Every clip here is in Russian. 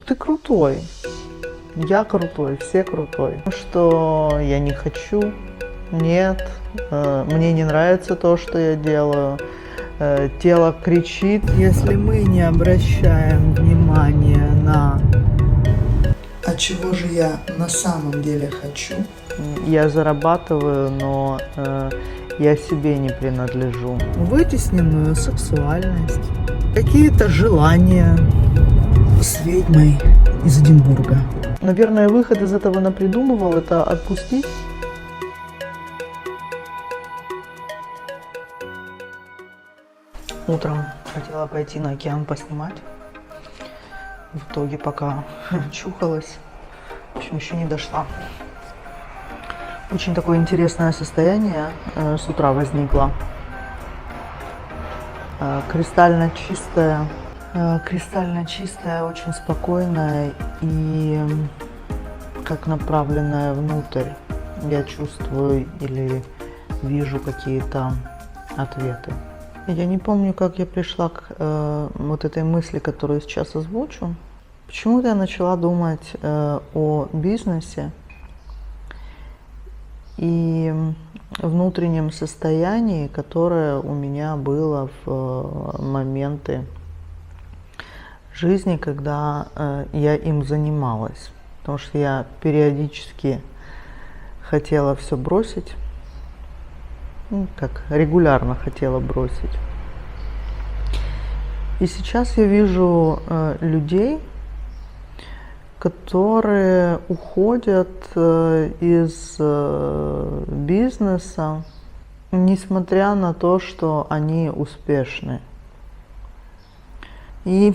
Ты крутой, я крутой, все крутой. Что я не хочу, нет, мне не нравится то, что я делаю. Тело кричит. Если мы не обращаем внимания на а чего же я на самом деле хочу? я зарабатываю, но я себе не принадлежу. Вытесненную сексуальность, какие-то желания. С ведьмой из Эдинбурга. Наверное, выход из этого напридумывал – это отпустить. Утром хотела пойти на океан поснимать. В итоге, пока чухалась, в общем, еще не дошла. Очень такое интересное состояние с утра возникло. Кристально чистая, очень спокойная и как направленная внутрь. Я чувствую или вижу какие-то ответы. Я не помню, как я пришла к вот этой мысли, которую сейчас озвучу. Почему-то я начала думать о бизнесе и внутреннем состоянии, которое у меня было в моменты жизни, когда я им занималась. Потому что я периодически хотела все бросить, как регулярно хотела бросить. И сейчас я вижу людей, которые уходят из бизнеса, несмотря на то, что они успешны. И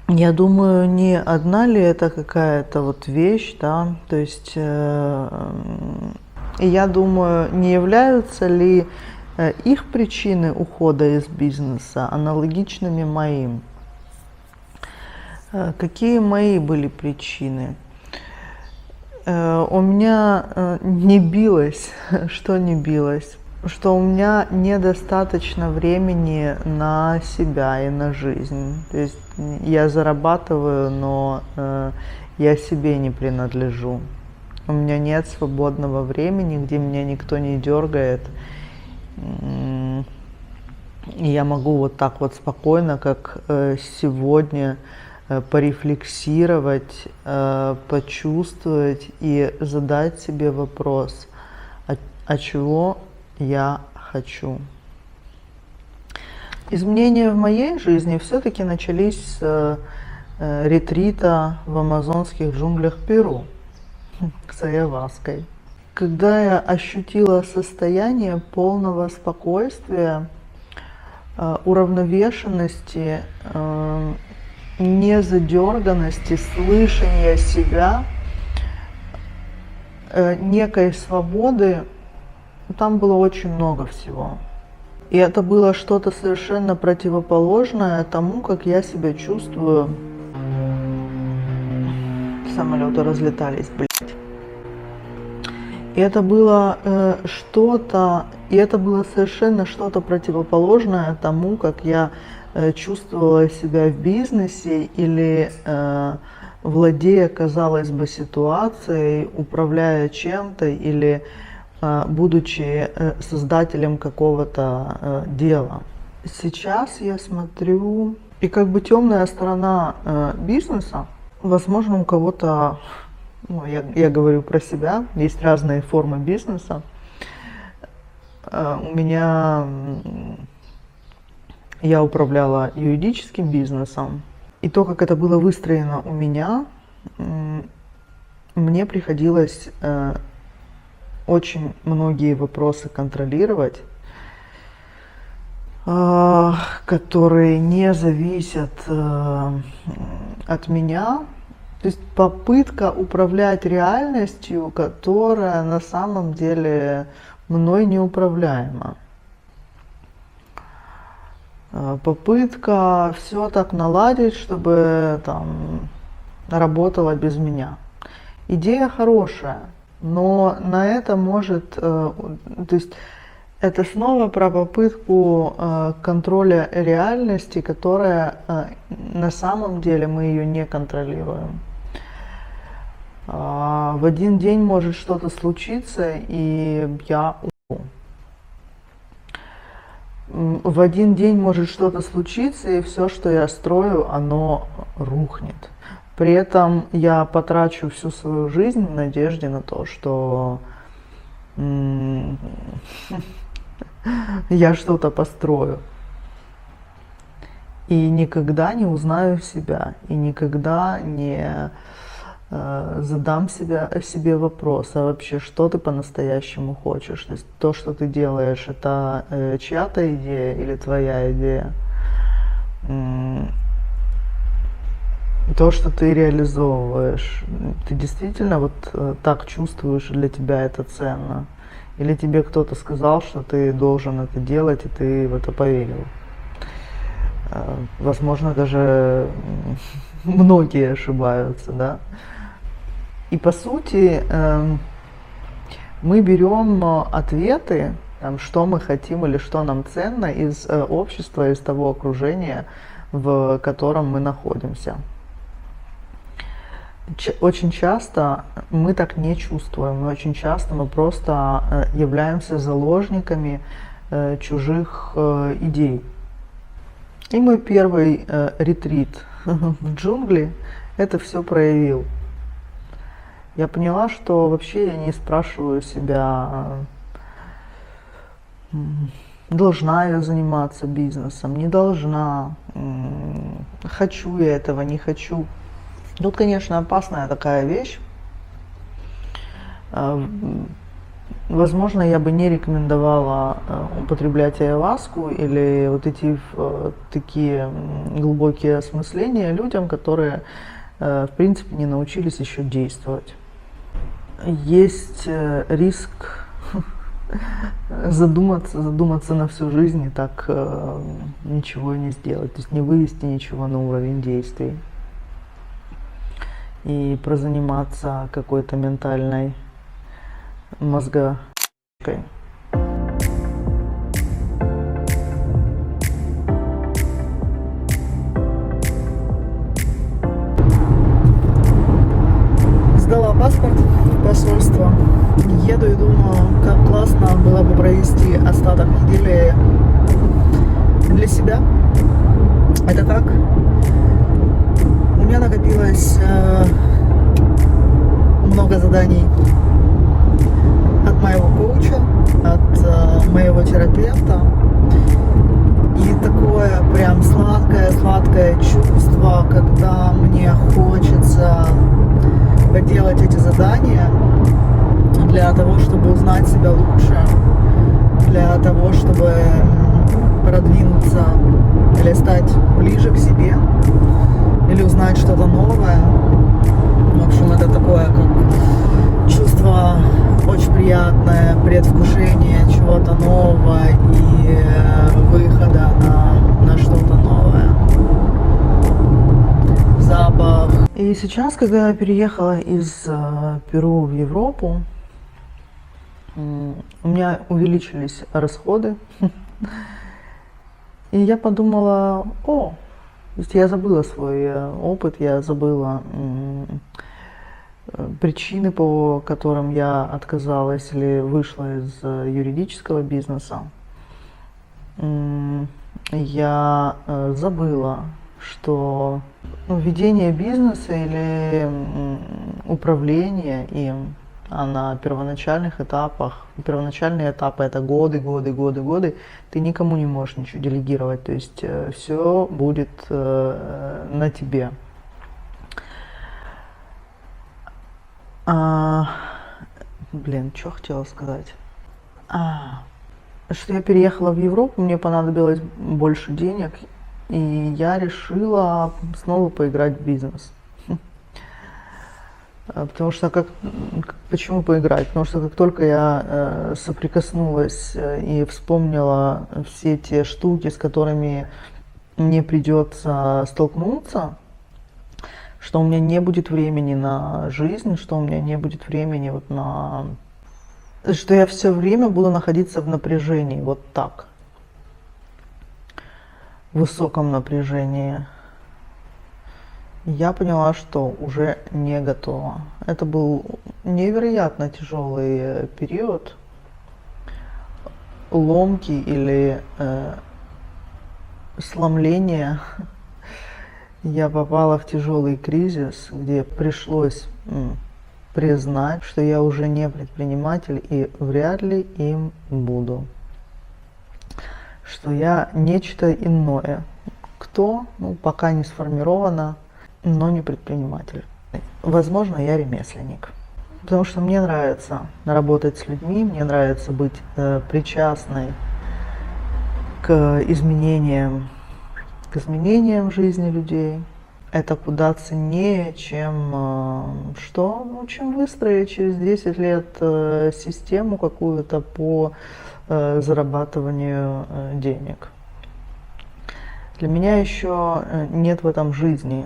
я думаю, не одна ли это какая-то вот вещь, да, то есть я думаю, не являются ли их причины ухода из бизнеса аналогичными моим. Какие мои были причины? У меня не билось, что не билось? Что у меня недостаточно времени на себя и на жизнь. То есть я зарабатываю, но я себе не принадлежу. У меня нет свободного времени, где меня никто не дергает. И я могу вот так вот спокойно, как сегодня, порефлексировать, почувствовать и задать себе вопрос, а чего я хочу. Изменения в моей жизни все-таки начались с ретрита в амазонских джунглях Перу с айаваской. Когда я ощутила состояние полного спокойствия, уравновешенности, незадерганности, слышания себя, некой свободы, там было очень много всего. И это было что-то совершенно противоположное тому, как я себя чувствую. Самолеты разлетались, блядь. И это было совершенно что-то противоположное тому, как я чувствовала себя в бизнесе или владея, казалось бы, ситуацией, управляя чем-то или будучи создателем какого-то дела. Сейчас я смотрю, и как бы темная сторона бизнеса, возможно, у кого-то, я говорю про себя, есть разные формы бизнеса. Я управляла юридическим бизнесом, и то, как это было выстроено у меня, мне приходилось очень многие вопросы контролировать, которые не зависят от меня. То есть попытка управлять реальностью, которая на самом деле мной неуправляема. Попытка все так наладить, чтобы там работало без меня. Идея хорошая, но на это может, то есть Это снова про попытку контроля реальности, которая на самом деле мы ее не контролируем. В один день может что-то случиться, и я умру. В один день может что-то случиться, и все, что я строю, оно рухнет. При этом я потрачу всю свою жизнь в надежде на то, что я что-то построю. И никогда не узнаю себя, и никогда не задам себе вопрос, а вообще, что ты по-настоящему хочешь? То есть то, что ты делаешь, это чья-то идея или твоя идея? То, что ты реализовываешь, ты действительно вот так чувствуешь, для тебя это ценно? Или тебе кто-то сказал, что ты должен это делать, и ты в это поверил? Возможно, даже многие ошибаются, да? И по сути мы берем ответы, там, что мы хотим или что нам ценно из общества, из того окружения, в котором мы находимся. Очень часто мы так не чувствуем, и очень часто мы просто являемся заложниками чужих идей. И мой первый ретрит в джунгли это все проявил. Я поняла, что вообще я не спрашиваю себя, должна я заниматься бизнесом, не должна, хочу я этого, не хочу. Тут, конечно, опасная такая вещь. Возможно, я бы не рекомендовала употреблять айваску или вот эти такие глубокие осмысления людям, которые, в принципе, не научились еще действовать. Есть риск задуматься на всю жизнь и так ничего не сделать, то есть не вывести ничего на уровень действий и прозаниматься какой-то ментальной мозгочкой. Сдала паспорт в посольство. Еду и думаю, как классно было бы провести остаток недели для себя. Это как? У меня накопилось много заданий от моего коуча, от моего терапевта. И такое прям сладкое чувство, когда мне хочется поделать эти задания для того, чтобы узнать себя лучше, для того, чтобы продвинуться или стать ближе к себе, или узнать что-то новое. В общем, это такое как чувство очень приятное, предвкушение чего-то нового и выхода на что-то новое. Запах. И сейчас, когда я переехала из Перу в Европу, у меня увеличились расходы. И я подумала, то есть я забыла свой опыт, я забыла причины, по которым я отказалась или вышла из юридического бизнеса. Я забыла, что ведение бизнеса или управление им, а на первоначальных этапах, первоначальные этапы это годы, ты никому не можешь ничего делегировать, то есть все будет на тебе. Что хотела сказать? Что я переехала в Европу, мне понадобилось больше денег, и я решила снова поиграть в бизнес. Потому что почему поиграть? Потому что как только я соприкоснулась и вспомнила все те штуки, с которыми мне придется столкнуться, что у меня не будет времени на жизнь, что у меня не будет времени вот на что я все время буду находиться в напряжении, вот так, в высоком напряжении. Я поняла, что уже не готова. Это был невероятно тяжелый период, ломки или сломления. Я попала в тяжелый кризис, где пришлось признать, что я уже не предприниматель и вряд ли им буду. Что я нечто иное. Кто? Ну, пока не сформировано, но не предприниматель. Возможно, я ремесленник. Потому что мне нравится работать с людьми, мне нравится быть причастной к изменениям в жизни людей. Это куда ценнее, чем что? Ну, чем выстроить через 10 лет систему какую-то по зарабатыванию денег. Для меня еще нет в этом жизни.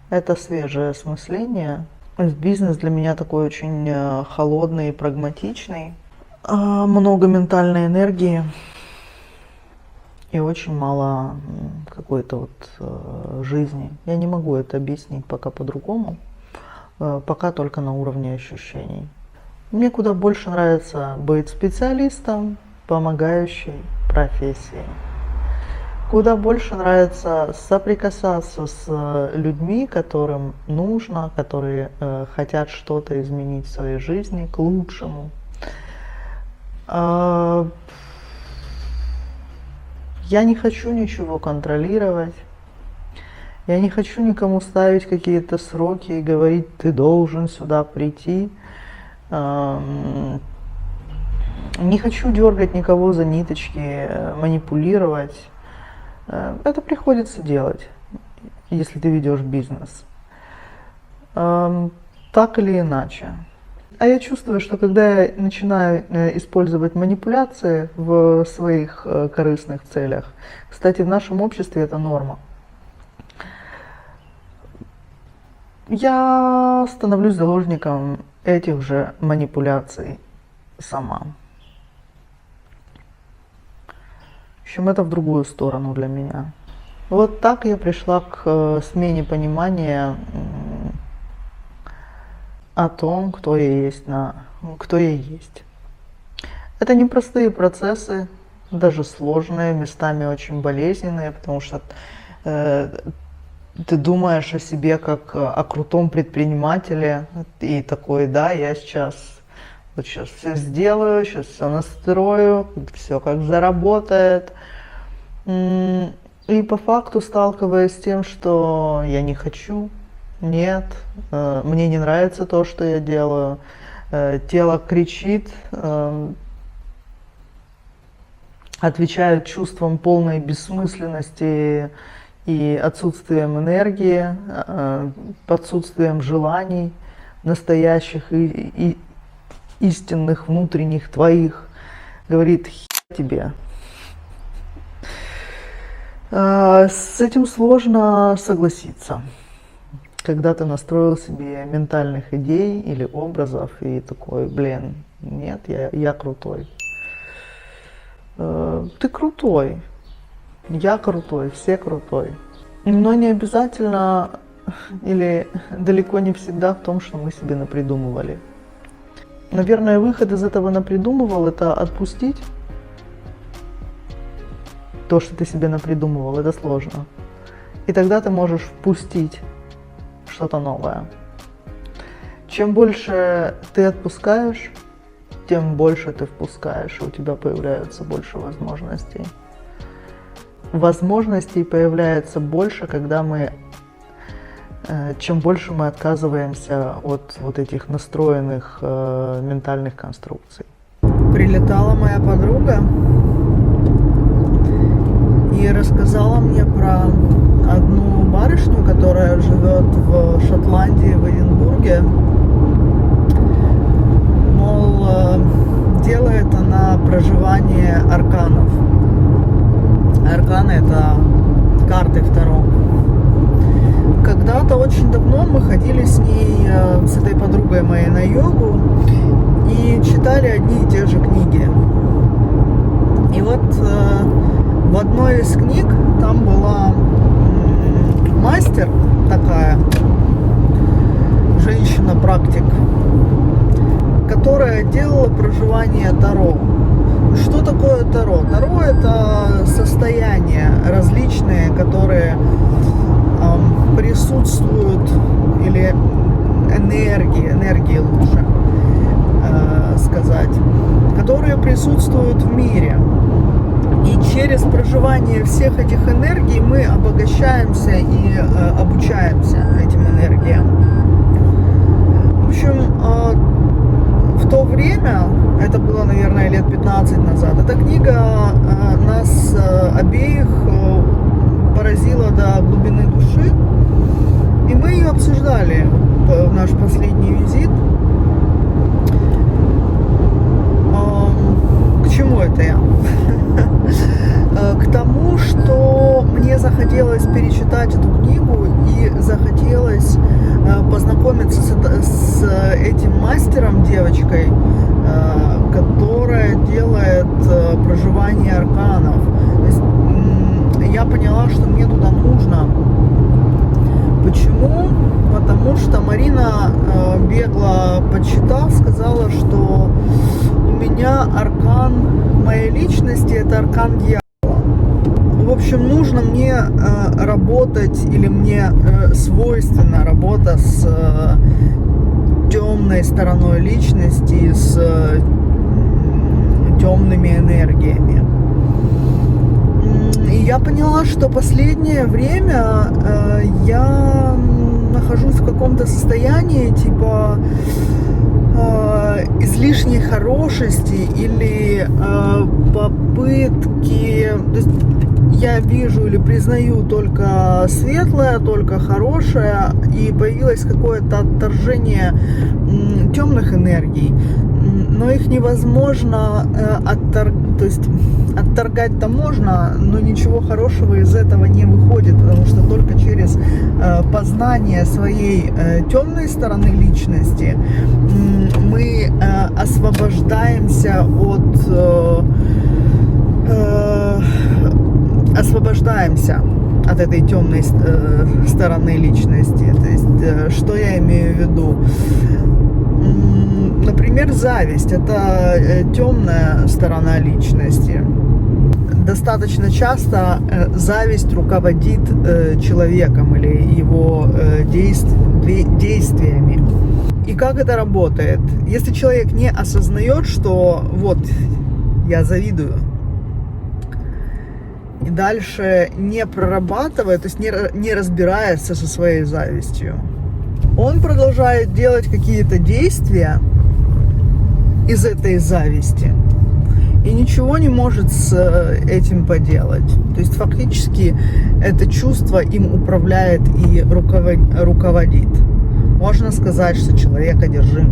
Это свежее осмысление. Бизнес для меня такой очень холодный и прагматичный. Много ментальной энергии и очень мало какой-то вот жизни. Я не могу это объяснить пока по-другому, пока только на уровне ощущений. Мне куда больше нравится быть специалистом, помогающей профессией. Куда больше нравится соприкасаться с людьми, которым нужно, которые хотят что-то изменить в своей жизни к лучшему. Я не хочу ничего контролировать. Я не хочу никому ставить какие-то сроки и говорить, ты должен сюда прийти. Не хочу дергать никого за ниточки, манипулировать. Это приходится делать, если ты ведешь бизнес. Так или иначе. А я чувствую, что когда я начинаю использовать манипуляции в своих корыстных целях, кстати, в нашем обществе это норма, я становлюсь заложником этих же манипуляций сама. В общем, это в другую сторону для меня. Вот так я пришла к смене понимания о том, кто я есть. Это непростые процессы, даже сложные, местами очень болезненные, потому что ты думаешь о себе как о крутом предпринимателе и такой, да, я сейчас все сделаю, сейчас все настрою, все как заработает. И по факту сталкиваясь с тем, что я не хочу, нет, мне не нравится то, что я делаю, тело кричит, отвечает чувством полной бессмысленности и отсутствием энергии, отсутствием желаний настоящих и истинных, внутренних твоих, говорит, тебе. С этим сложно согласиться, когда ты настроил себе ментальных идей или образов и такой, блин, нет, я крутой. Ты крутой, я крутой, все крутой. Но не обязательно или далеко не всегда в том, что мы себе напридумывали. Наверное, выход из этого напридумывал – это отпустить то, что ты себе напридумывал. Это сложно. И тогда ты можешь впустить что-то новое. Чем больше ты отпускаешь, тем больше ты впускаешь, и у тебя появляется больше возможностей. Возможностей появляется больше, когда чем больше мы отказываемся от вот этих настроенных ментальных конструкций. Прилетала моя подруга и рассказала мне про одну барышню, которая живет в Шотландии, в Эдинбурге. Мол, делает она проживание арканов. Арканы — это карты Таро. когда-то очень давно мы ходили с ней, с этой подругой моей, на йогу и читали одни и те же книги. И вот в одной из книг там была мастер такая, женщина-практик, которая делала проживание Таро. Что такое Таро? Таро — это состояния различные, которые присутствуют, или энергии лучше сказать, которые присутствуют в мире. И через проживание всех этих энергий мы обогащаемся и обучаемся этим энергиям. В общем, в то время, это было, наверное, лет 15 назад, эта книга нас обеих поразила до глубины души, и мы ее обсуждали в наш последний визит. К чему это я? К тому, что мне захотелось перечитать эту книгу и захотелось познакомиться с этим мастером, девочкой, которая делает проживание арканов. То есть я поняла, что мне туда нужно. Почему? Потому что Марина, бегло подсчитав, сказала, что у меня аркан моей личности — это аркан дьявола. В общем, нужно мне работать, или мне свойственна работа с темной стороной личности, с темными энергиями. И я поняла, что последнее время я нахожусь в каком-то состоянии типа излишней хорошести или попытки, то есть я вижу или признаю только светлое, только хорошее, и появилось какое-то отторжение темных энергий, но их невозможно то есть отторгать-то можно, но ничего хорошего из этого не выходит, потому что только через познание своей темной стороны личности мы освобождаемся от этой темной стороны личности. То есть, что я имею в виду? Например, зависть — это темная сторона личности. Достаточно часто зависть руководит человеком или его действиями. И как это работает? Если человек не осознает, что вот я завидую, и дальше не прорабатывает, то есть не разбирается со своей завистью, он продолжает делать какие-то действия из этой зависти и ничего не может с этим поделать. То есть фактически это чувство им управляет и руководит. Можно сказать, что человек одержим.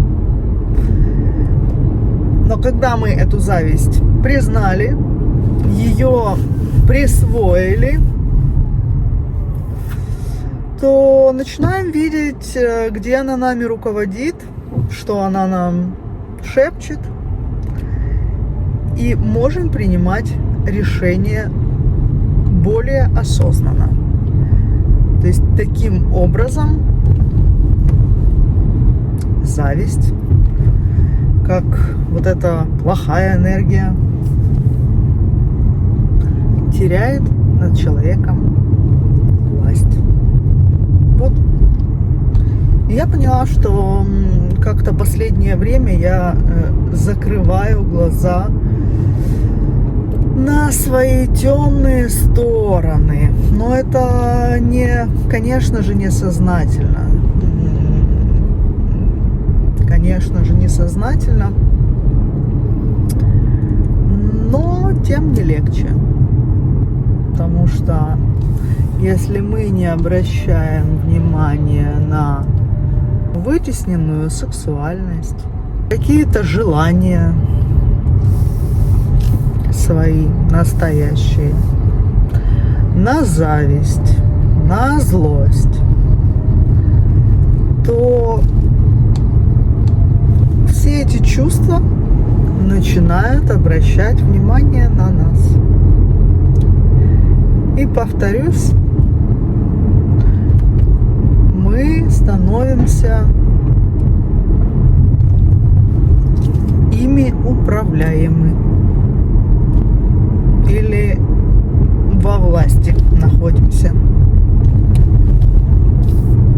Но когда мы эту зависть признали, ее присвоили, то начинаем видеть, где она нами руководит, что она нам шепчет, и можем принимать решения более осознанно. То есть таким образом зависть, как вот эта плохая энергия, теряет над человеком власть. Вот. И я поняла, что как-то последнее время я закрываю глаза на свои темные стороны. Но это конечно же, несознательно. Конечно же, несознательно. Но тем не легче. Потому что если мы не обращаем внимания на вытесненную сексуальность, какие-то желания свои настоящие, на зависть, на злость, чувства начинают обращать внимание на нас. И повторюсь, мы становимся ими управляемы или во власти находимся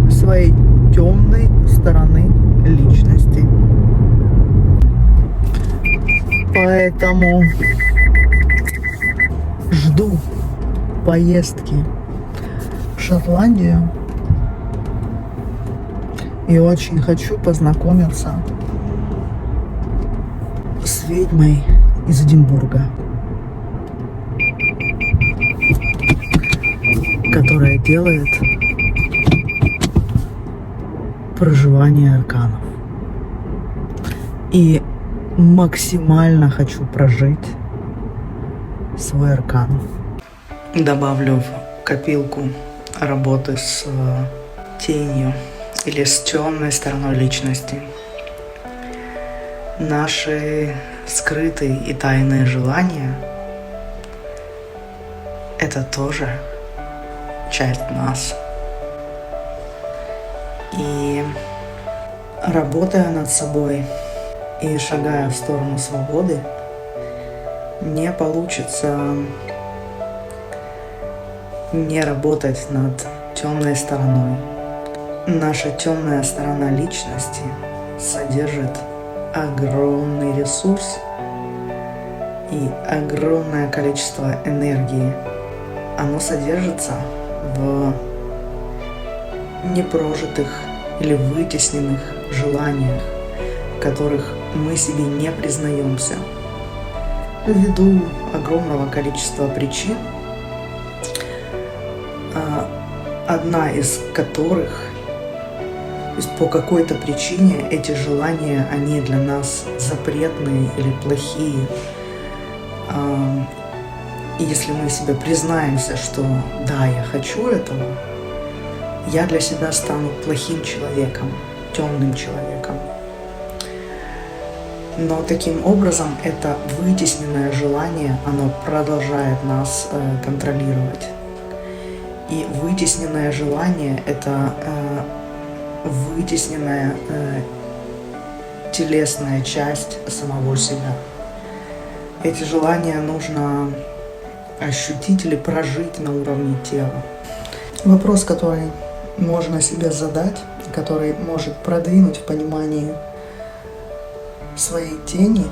своей темной стороны личности. Поэтому жду поездки в Шотландию и очень хочу познакомиться с ведьмой из Эдинбурга, которая делает проживание арканов. И максимально хочу прожить свой аркан. Добавлю в копилку работы с тенью или с темной стороной личности наши скрытые и тайные желания. Это тоже часть нас. И работая над собой и шагая в сторону свободы, не получится не работать над темной стороной. Наша темная сторона личности содержит огромный ресурс и огромное количество энергии. Оно содержится в непрожитых или вытесненных желаниях, которых мы себе не признаемся ввиду огромного количества причин, одна из которых, то есть по какой-то причине эти желания, они для нас запретные или плохие. И если мы себе признаемся, что да, я хочу этого, я для себя стану плохим человеком, темным человеком. Но таким образом это вытесненное желание, оно продолжает нас контролировать. И вытесненное желание – это вытесненная телесная часть самого себя. Эти желания нужно ощутить или прожить на уровне тела. Вопрос, который можно себе задать, который может продвинуть в понимании своей тени,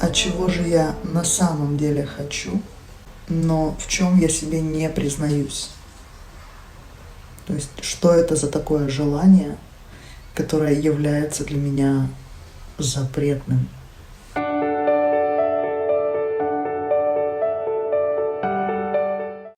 а чего же я на самом деле хочу, но в чем я себе не признаюсь. То есть, что это за такое желание, которое является для меня запретным.